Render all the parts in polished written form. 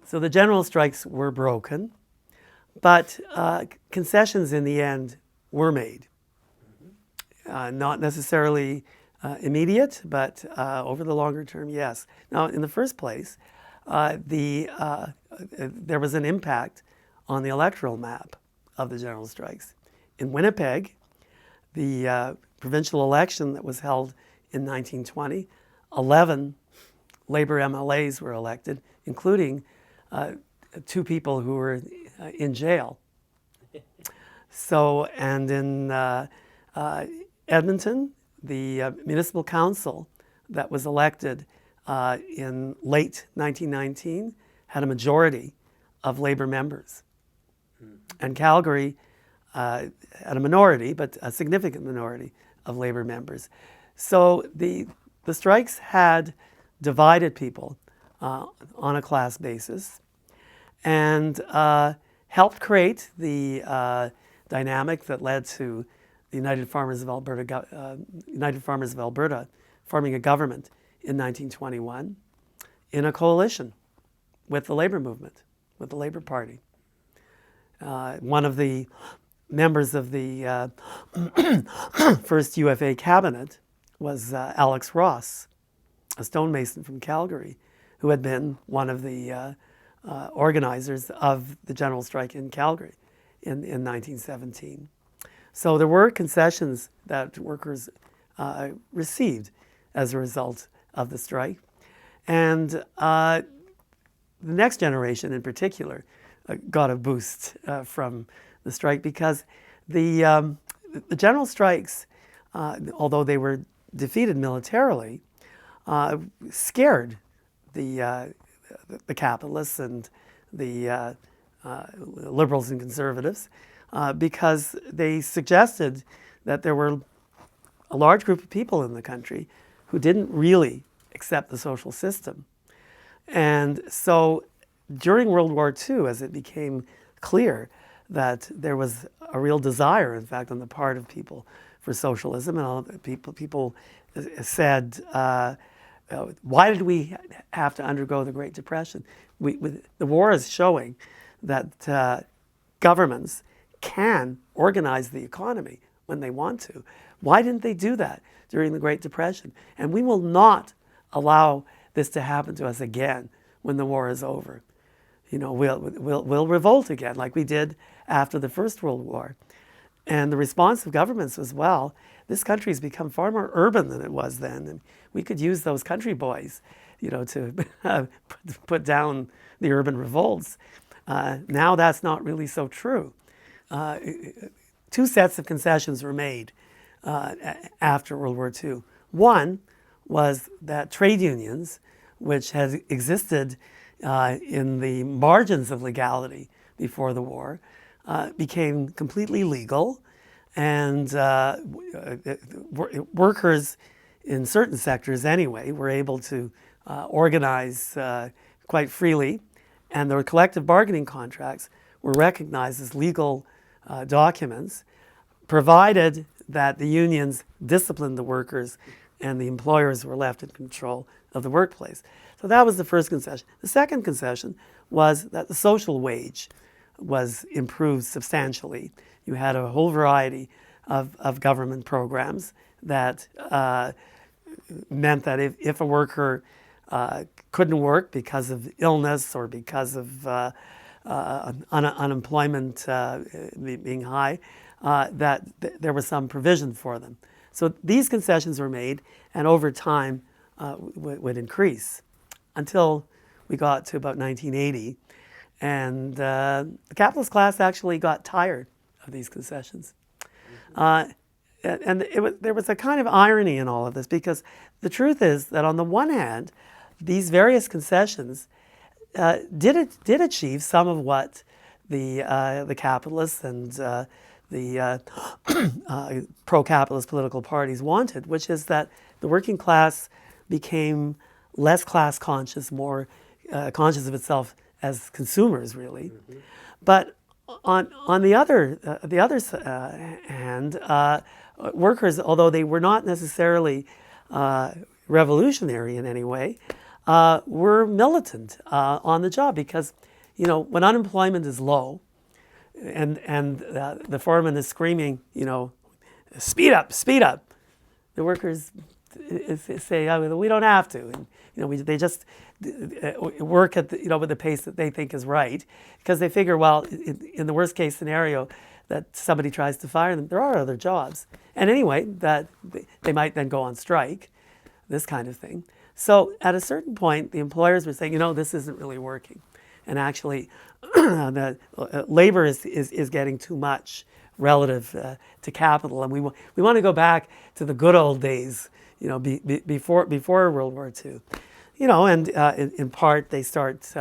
So the general strikes were broken, but concessions in the end were made. Not necessarily immediate, but over the longer term, yes. Now, in the first place, there was an impact on the electoral map of the general strikes. In Winnipeg, the provincial election that was held in 1920, 11 Labour MLAs were elected, including 2 people who were in jail. So, and in Edmonton, the municipal council that was elected in late 1919 had a majority of Labour members. And Calgary had a minority, but a significant minority of Labour members. So the strikes had divided people on a class basis and helped create the dynamic that led to the United Farmers of Alberta forming a government in 1921 in a coalition with the Labour movement, with the Labour Party. One of the members of the first UFA cabinet was Alex Ross, a stonemason from Calgary, who had been one of the organizers of the general strike in Calgary in 1917. So there were concessions that workers received as a result of the strike. And the next generation in particular got a boost from the strike because the general strikes, although they were defeated militarily, scared the capitalists and the liberals and conservatives because they suggested that there were a large group of people in the country who didn't really accept the social system. And so during World War II, as it became clear that there was a real desire, in fact, on the part of people for socialism, and all people said, why did we have to undergo the Great Depression? The war is showing that governments can organize the economy when they want to. Why didn't they do that during the Great Depression? And we will not allow this to happen to us again when the war is over. You know, we'll revolt again like we did after the First World War. And the response of governments was, well, this country's become far more urban than it was then, and we could use those country boys, you know, to put down the urban revolts. Now that's not really so true. 2 sets of concessions were made after World War II. One was that trade unions, which had existed in the margins of legality before the war, became completely legal, and workers in certain sectors anyway were able to organize quite freely, and their collective bargaining contracts were recognized as legal documents, provided that the unions disciplined the workers and the employers were left in control of the workplace. So that was the first concession. The second concession was that the social wage was improved substantially. You had a whole variety of government programs that meant that if a worker couldn't work because of illness or because of unemployment being high, that there was some provision for them. So these concessions were made, and over time would increase until we got to about 1980. And the capitalist class actually got tired of these concessions. And there was a kind of irony in all of this, because the truth is that on the one hand, these various concessions did achieve some of what the capitalists and the pro-capitalist political parties wanted, which is that the working class became less class conscious, more conscious of itself as consumers, really. Mm-hmm. But on the other hand, workers, although they were not necessarily revolutionary in any way, were militant on the job because, when unemployment is low and the foreman is screaming, speed up, the workers say, oh, we don't have to. And, they just work at with the pace that they think is right because they figure, well, in the worst case scenario that somebody tries to fire them, there are other jobs. And anyway, that they might then go on strike, this kind of thing. So at a certain point, the employers were saying, this isn't really working. And actually, the labor is getting too much relative to capital. And we want to go back to the good old days, before World War II. And in part, they start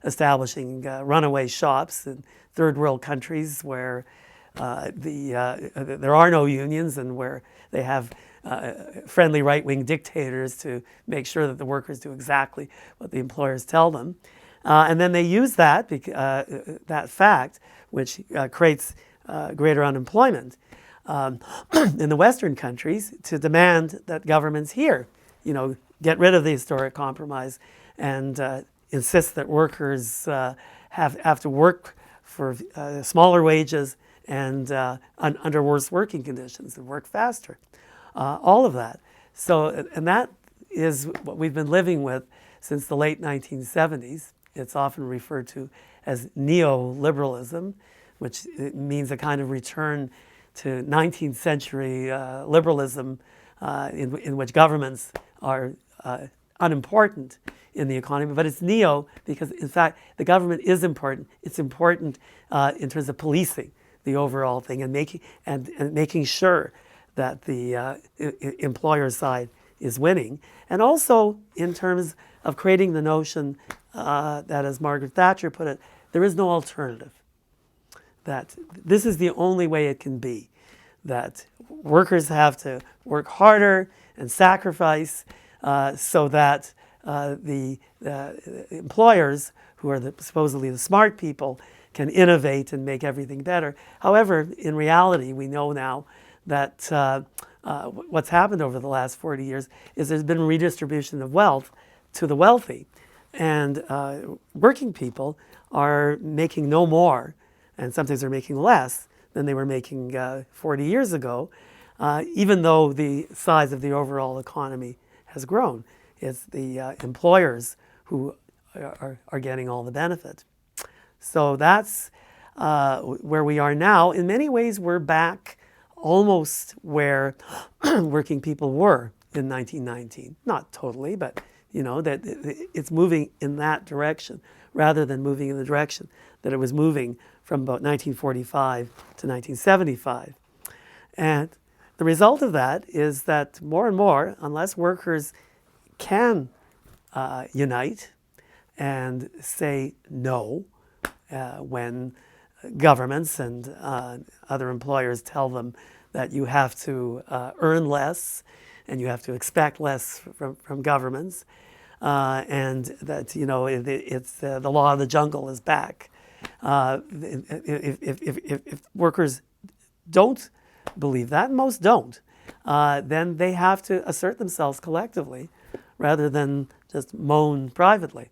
establishing runaway shops in third world countries where there are no unions and where they have friendly right-wing dictators to make sure that the workers do exactly what the employers tell them. And then they use that fact, which creates greater unemployment in the Western countries, to demand that governments here, get rid of the historic compromise and insist that workers have to work for smaller wages and under worse working conditions and work faster. All of that. So, and that is what we've been living with since the late 1970s. It's often referred to as neoliberalism, which means a kind of return to 19th century liberalism in which governments are unimportant in the economy. But it's neo because, in fact, the government is important. It's important in terms of policing the overall thing and making sure that the employer side is winning. And also in terms of creating the notion that, as Margaret Thatcher put it, there is no alternative. That this is the only way it can be. That workers have to work harder and sacrifice so that the employers, who are supposedly the smart people, can innovate and make everything better. However, in reality, we know now that what's happened over the last 40 years is there's been redistribution of wealth to the wealthy. And working people are making no more, and sometimes they're making less than they were making 40 years ago, even though the size of the overall economy has grown. It's the employers who are getting all the benefit. So that's where we are now. In many ways, we're back almost where working people were in 1919. Not totally, but that it's moving in that direction rather than moving in the direction that it was moving from about 1945 to 1975. And the result of that is that more and more, unless workers can unite and say no when governments and other employers tell them that you have to earn less and you have to expect less from governments, and that it's the law of the jungle is back. If workers don't believe that, and most don't, then they have to assert themselves collectively rather than just moan privately.